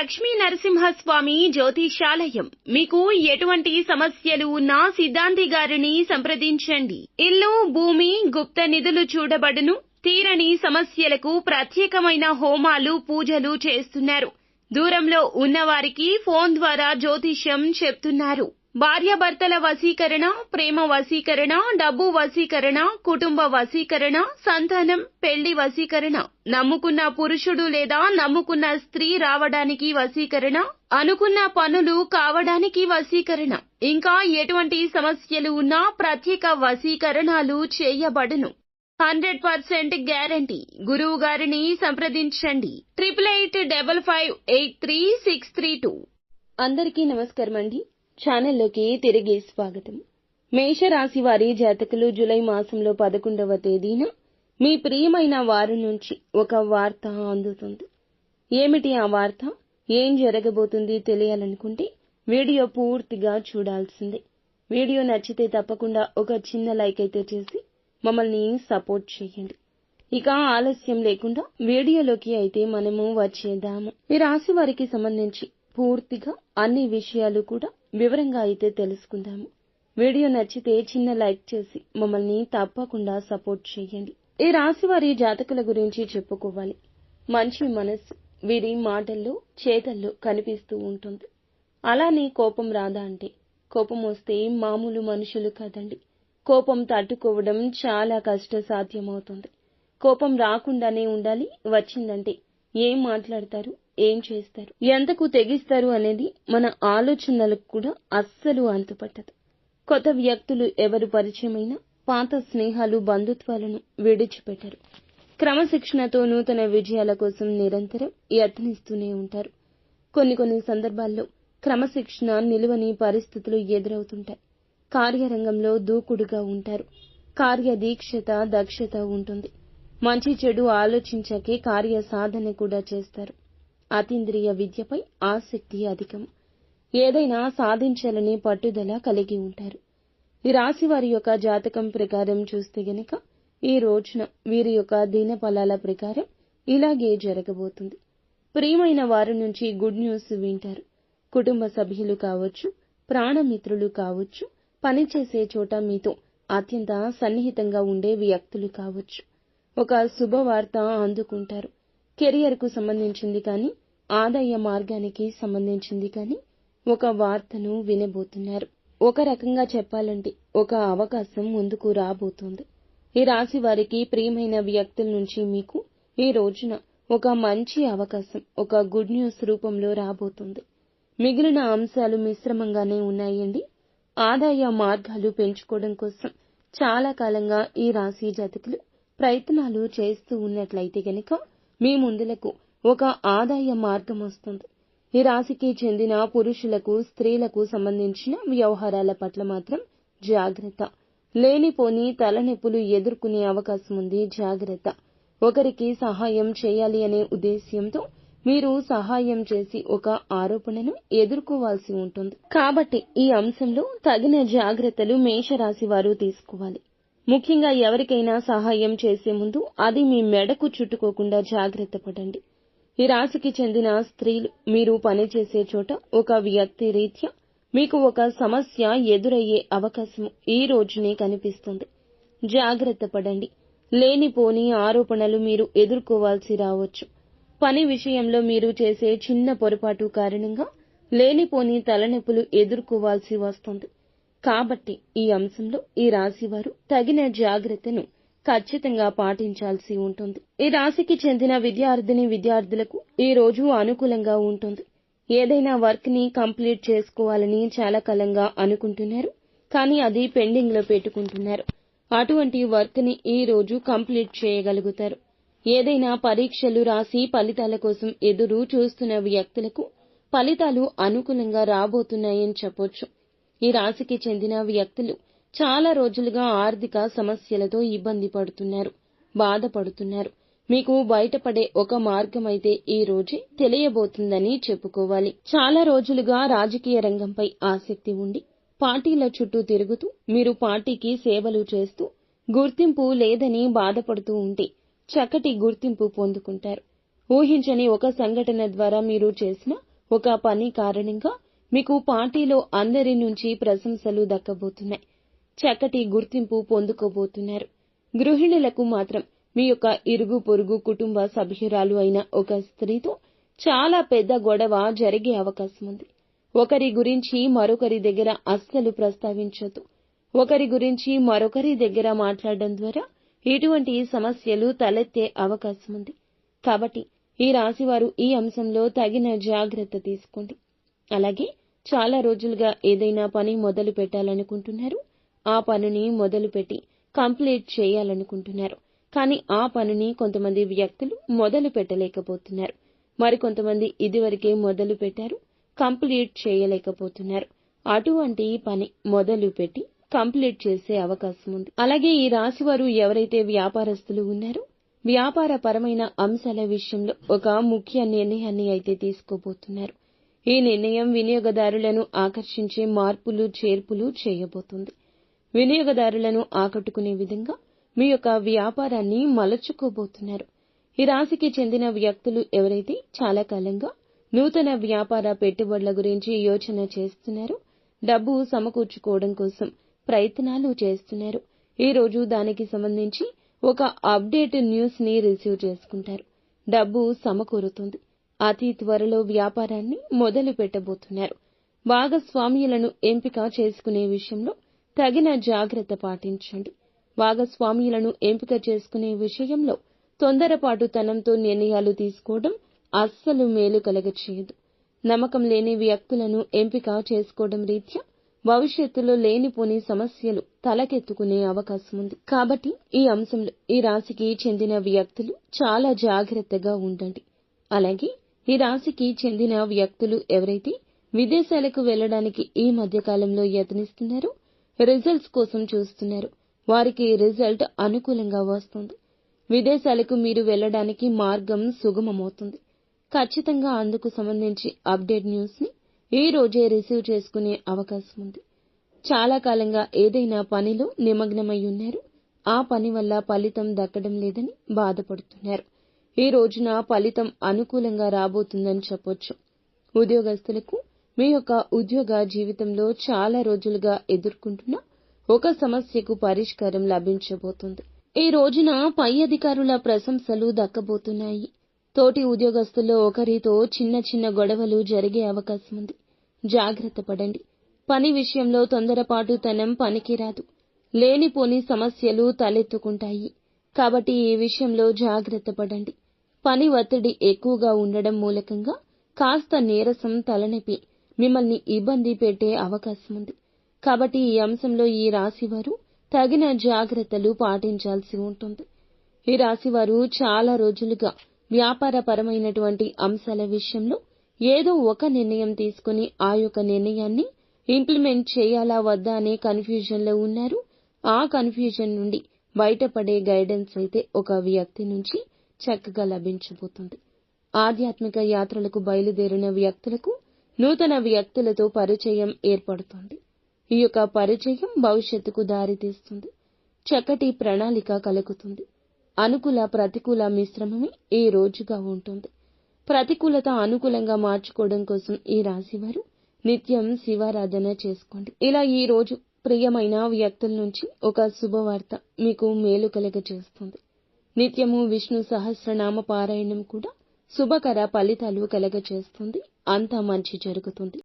లక్ష్మీ నరసింహస్వామి జ్యోతిషాలయం. మీకు ఎటువంటి సమస్యలు ఉన్నా సిద్ధాంతి గారిని సంప్రదించండి. ఇల్లు, భూమి, గుప్త నిధులు చూడబడును. తీరని సమస్యలకు ప్రత్యేకమైన హోమాలు, పూజలు చేస్తున్నారు. దూరంలో ఉన్నవారికి ఫోన్ ద్వారా జ్యోతిష్యం చెప్తున్నారు. భార్యాభర్తల వశీకరణ, ప్రేమ వశీకరణ, డబ్బు వశీకరణ, కుటుంబ వశీకరణ, సంతానం, పెళ్లి వశీకరణ, నమ్ముకున్న పురుషుడు లేదా నమ్ముకున్న స్త్రీ రావడానికి వశీకరణ, అనుకున్న పనులు కావడానికి వశీకరణ, ఇంకా ఎటువంటి సమస్యలు ఉన్నా ప్రత్యేక వశీకరణాలు చేయబడును. 100% గ్యారంటీ. గురువు గారిని సంప్రదించండి. 8855583632. అందరికీ నమస్కారం అండి. ఛానల్లోకి తిరిగి స్వాగతం. మేషరాశి వారి జాతకులు జూలై మాసంలో 11వ తేదీన మీ ప్రియమైన వారి నుంచి ఒక వార్త అందుతుంది. ఏమిటి ఆ వార్త? ఏం జరగబోతుంది తెలియాలనుకుంటే వీడియో పూర్తిగా చూడాల్సిందే. వీడియో నచ్చితే తప్పకుండా ఒక చిన్న లైక్ అయితే చేసి మమ్మల్ని సపోర్ట్ చేయండి. ఇక ఆలస్యం లేకుండా వీడియోలోకి అయితే మనము వచ్చేద్దాము. ఈ రాశి వారికి సంబంధించి పూర్తిగా అన్ని విషయాలు కూడా వివరంగా అయితే తెలుసుకుందాము. వీడియో నచ్చితే చిన్న లైక్ చేసి మమ్మల్ని తప్పకుండా సపోర్ట్ చేయండి. ఈ రాశి వారి జాతకుల గురించి చెప్పుకోవాలి. మంచి మనస్సు వీరి మాటల్లో, చేతల్లో కనిపిస్తూ ఉంటుంది. అలానే కోపం రాదా అంటే కోపం వస్తే మామూలు మనుషులు కాదండి. కోపం తట్టుకోవడం చాలా కష్టసాధ్యమవుతుంది. కోపం రాకుండానే ఉండాలి. వచ్చిందంటే ఏం మాట్లాడతారు, ఏం చేస్తారు, ఎంతకు తెగిస్తారు అనేది మన ఆలోచనలకు కూడా అస్సలు అంతుపట్టదు. కొత్త వ్యక్తులు ఎవరు పరిచయమైనా పాత స్నేహాలు, బంధుత్వాలను విడిచిపెట్టరు. క్రమశిక్షణతో నూతన విజయాల కోసం నిరంతరం యత్నిస్తూనే ఉంటారు. కొన్ని సందర్భాల్లో క్రమశిక్షణ నిలువని పరిస్థితులు ఎదురవుతుంటాయి. కార్యరంగంలో దూకుడుగా ఉంటారు. కార్యదీక్షత, దక్షత ఉంటుంది. మంచి చెడు ఆలోచించాకే కార్య సాధన కూడా చేస్తారు. అతీంద్రియ విద్యపై ఆసక్తి అధికం. ఏదైనా సాధించాలనే పట్టుదల కలిగి ఉంటారు. ఈ రాశి వారి యొక్క జాతకం ప్రకారం చూస్తే గనక ఈ రోజున వీరి యొక్క దినఫలాల ప్రకారం ఇలాగే జరగబోతుంది. ప్రియమైన వారి నుంచి గుడ్ న్యూస్ వింటారు. కుటుంబ సభ్యులు కావచ్చు, ప్రాణమిత్రులు కావచ్చు, పనిచేసే చోట మీతో అత్యంత సన్నిహితంగా ఉండే వ్యక్తులు కావచ్చు. ఒక శుభవార్త అందుకుంటారు. కెరియర్కు సంబంధించింది కానీ, ఆదాయ మార్గానికి సంబంధించింది కానీ ఒక వార్తను వినబోతున్నారు. ఒక రకంగా చెప్పాలంటే ఒక అవకాశం ముందుకు రాబోతోంది. ఈ రాశి వారికి ప్రియమైన వ్యక్తుల నుంచి మీకు ఈ రోజున ఒక మంచి అవకాశం, ఒక గుడ్ న్యూస్ రూపంలో రాబోతుంది. మిగిలిన అంశాలు మిశ్రమంగానే ఉన్నాయండి. ఆదాయ మార్గాలు పెంచుకోవడం కోసం చాలా కాలంగా ఈ రాశి జాతకులు ప్రయత్నాలు చేస్తూ ఉన్నట్లయితే గనక మీ ముందులకు ఒక ఆదాయ మార్గం వస్తుంది. ఈ రాశికి చెందిన పురుషులకు, స్త్రీలకు సంబంధించిన వ్యవహారాల పట్ల మాత్రం జాగ్రత్త. లేనిపోని తలనొప్పులు ఎదుర్కొనే అవకాశం ఉంది. జాగ్రత్త. ఒకరికి సహాయం చేయాలి అనే ఉద్దేశ్యంతో మీరు సహాయం చేసి ఒక ఆరోపణను ఎదుర్కోవాల్సి ఉంటుంది. కాబట్టి ఈ అంశంలో తగిన జాగ్రత్తలు మేషరాశి వారు తీసుకోవాలి. ముఖ్యంగా ఎవరికైనా సహాయం చేసే ముందు అది మీ మెడకు చుట్టుకోకుండా జాగ్రత్త పడండి. ఈ రాశికి చెందిన స్త్రీలు మీరు పనిచేసే చోట ఒక వ్యక్తి రీత్యా మీకు ఒక సమస్య ఎదురయ్యే అవకాశం ఈ రోజునే కనిపిస్తుంది. జాగ్రత్త పడండి. లేనిపోని ఆరోపణలు మీరు ఎదుర్కోవాల్సి రావచ్చు. పని విషయంలో మీరు చేసే చిన్న పొరపాటు కారణంగా లేనిపోని తలనొప్పులు ఎదుర్కోవాల్సి వస్తుంది. కాబట్టి ఈ అంశంలో ఈ రాశివారు తగిన జాగ్రత్తను ఖచ్చితంగా పాటించాల్సి ఉంటుంది. ఈ రాశికి చెందిన విద్యార్థులకు ఈ రోజు అనుకూలంగా ఉంటుంది. ఏదైనా వర్క్ ని కంప్లీట్ చేసుకోవాలని చాలా కాలంగా అనుకుంటున్నారు, కానీ అది పెండింగ్ లో పెట్టుకుంటున్నారు. అటువంటి వర్క్ ని ఈ రోజు కంప్లీట్ చేయగలుగుతారు. ఏదైనా పరీక్షలు రాసి ఫలితాల కోసం ఎదురు చూస్తున్న వ్యక్తులకు ఫలితాలు అనుకూలంగా రాబోతున్నాయని చెప్పొచ్చు. ఈ రాశికి చెందిన వ్యక్తులు చాలా రోజులుగా ఆర్థిక సమస్యలతో ఇబ్బంది పడుతున్నారు, బాధపడుతున్నారు. మీకు బయటపడే ఒక మార్గమైతే ఈ రోజే తెలియబోతుందని చెప్పుకోవాలి. చాలా రోజులుగా రాజకీయ రంగంపై ఆసక్తి ఉండి పార్టీల చుట్టూ తిరుగుతూ మీరు పార్టీకి సేవలు చేస్తూ గుర్తింపు లేదని బాధపడుతూ ఉంటే చక్కటి గుర్తింపు పొందుకుంటారు. ఊహించని ఒక సంఘటన ద్వారా మీరు చేసిన ఒక పని కారణంగా మీకు పార్టీలో అందరి నుంచి ప్రశంసలు దక్కబోతున్నాయి. చక్కటి గుర్తింపు పొందుకోబోతున్నారు. గృహిణులకు మాత్రం మీ యొక్క ఇరుగు పొరుగు కుటుంబ సభ్యురాలు అయిన ఒక స్త్రీతో చాలా పెద్ద గొడవ జరిగే అవకాశం ఉంది. ఒకరి గురించి మరొకరి దగ్గర అస్సలు ప్రస్తావించొద్దు. ఒకరి గురించి మరొకరి దగ్గర మాట్లాడడం ద్వారా ఇటువంటి సమస్యలు తలెత్తే అవకాశం ఉంది. కాబట్టి ఈ రాశివారు ఈ అంశంలో తగిన జాగ్రత్త తీసుకోండి. అలాగే చాలా రోజులుగా ఏదైనా పని మొదలు పెట్టాలనుకుంటున్నారు. ఆ పనిని మొదలుపెట్టి కంప్లీట్ చేయాలనుకుంటున్నారు. కానీ ఆ పనిని కొంతమంది వ్యక్తులు మొదలు పెట్టలేకపోతున్నారు. మరికొంతమంది ఇదివరకే మొదలు పెట్టారు, కంప్లీట్ చేయలేకపోతున్నారు. అటువంటి పని మొదలు పెట్టి కంప్లీట్ చేసే అవకాశం ఉంది. అలాగే ఈ రాశివారు ఎవరైతే వ్యాపారస్తులు ఉన్నారో వ్యాపార పరమైన అంశాల విషయంలో ఒక ముఖ్య నిర్ణయాన్ని అయితే తీసుకోబోతున్నారు. ఈ నిర్ణయం వినియోగదారులను ఆకర్షించే మార్పులు చేర్పులు చేయబోతుంది. వినియోగదారులను ఆకట్టుకునే విధంగా మీ యొక్క వ్యాపారాన్ని మలచుకోబోతున్నారు. ఈ రాశికి చెందిన వ్యక్తులు ఎవరైతే చాలా కాలంగా నూతన వ్యాపార పెట్టుబడుల గురించి యోచన చేస్తున్నారో, డబ్బు సమకూర్చుకోవడం కోసం ప్రయత్నాలు చేస్తున్నారు. ఈ రోజు దానికి సంబంధించి ఒక అప్డేట్ న్యూస్ ని రిసీవ్ చేసుకుంటారు. డబ్బు సమకూరుతుంది. అతి త్వరలో వ్యాపారాన్ని మొదలు పెట్టబోతున్నారు. భాగస్వామ్యులను ఎంపిక చేసుకునే విషయంలో తగిన జాగ్రత్త పాటించండి. భాగస్వామ్యులను ఎంపిక చేసుకునే విషయంలో తొందరపాటుతనంతో నిర్ణయాలు తీసుకోవడం అస్సలు మేలు కలగచేయదు. నమ్మకం లేని వ్యక్తులను ఎంపిక చేసుకోవడం రీత్యా భవిష్యత్తులో లేనిపోని సమస్యలు తలకెత్తుకునే అవకాశం ఉంది. కాబట్టి ఈ అంశంలో ఈ రాశికి చెందిన వ్యక్తులు చాలా జాగ్రత్తగా ఉండండి. అలాగే ఈ రాశికి చెందిన వ్యక్తులు ఎవరైతే విదేశాలకు వెళ్లడానికి ఈ మధ్య కాలంలో యత్నిస్తున్నారో, రిజల్ట్స్ కోసం చూస్తున్నారు, వారికి రిజల్ట్ అనుకూలంగా వస్తుంది. విదేశాలకు మీరు వెళ్లడానికి మార్గం సుగమమవుతుంది. ఖచ్చితంగా అందుకు సంబంధించి అప్డేట్ న్యూస్ ని ఈ రోజే రిసీవ్ చేసుకునే అవకాశం ఉంది. చాలా కాలంగా ఏదైనా పనిలో నిమగ్నమై ఉన్నారు. ఆ పని వల్ల ఫలితం దక్కడం లేదని బాధపడుతున్నారు. ఈ రోజున ఫలితం అనుకూలంగా రాబోతుందని చెప్పొచ్చు. ఉద్యోగస్తులకు మీ యొక్క ఉద్యోగ జీవితంలో చాలా రోజులుగా ఎదుర్కొంటున్న ఒక సమస్యకు పరిష్కారం లభించబోతుంది. ఈ రోజున పై అధికారుల ప్రశంసలు దక్కబోతున్నాయి. తోటి ఉద్యోగస్తుల్లో ఒకరితో చిన్న చిన్న గొడవలు జరిగే అవకాశం ఉంది. జాగ్రత్త పడండి. పని విషయంలో తొందరపాటుతనం పనికిరాదు. లేనిపోని సమస్యలు తలెత్తుకుంటాయి. కాబట్టి ఈ విషయంలో జాగ్రత్త పడండి. పని ఒత్తిడి ఎక్కువగా ఉండడం మూలకంగా కాస్త నీరసం, తలనొప్పి మిమ్మల్ని ఇబ్బంది పెట్టే అవకాశం ఉంది. కాబట్టి ఈ అంశంలో ఈ రాశివారు తగిన జాగ్రత్తలు పాటించాల్సి ఉంటుంది. ఈ రాశివారు చాలా రోజులుగా వ్యాపారపరమైనటువంటి అంశాల విషయంలో ఏదో ఒక నిర్ణయం తీసుకుని ఆ యొక్క నిర్ణయాన్ని ఇంప్లిమెంట్ చేయాలా వద్దా అనే కన్ఫ్యూజన్ లో ఉన్నారు. ఆ కన్ఫ్యూజన్ నుండి బయటపడే గైడెన్స్ అయితే ఒక వ్యక్తి నుంచి చక్కగా లభించబోతుంది. ఆధ్యాత్మిక యాత్రలకు బయలుదేరిన వ్యక్తులకు నూతన వ్యక్తులతో పరిచయం ఏర్పడుతుంది. ఈ యొక్క పరిచయం భవిష్యత్తుకు దారితీస్తుంది. చక్కటి ప్రణాళిక కలుగుతుంది. అనుకూల ప్రతికూల మిశ్రమమే ఈ రోజుగా ఉంటుంది. ప్రతికూలత అనుకూలంగా మార్చుకోవడం కోసం ఈ రాశివారు నిత్యం శివారాధన చేసుకోండి. ఇలా ఈ రోజు ప్రియమైన వ్యక్తుల నుంచి ఒక శుభవార్త మీకు మేలు కలగచేస్తుంది. నిత్యము విష్ణు సహస్రనామ పారాయణం కూడా శుభకర ఫలితాలు కలగచేస్తుంది. అంతా మంచి జరుగుతుంది.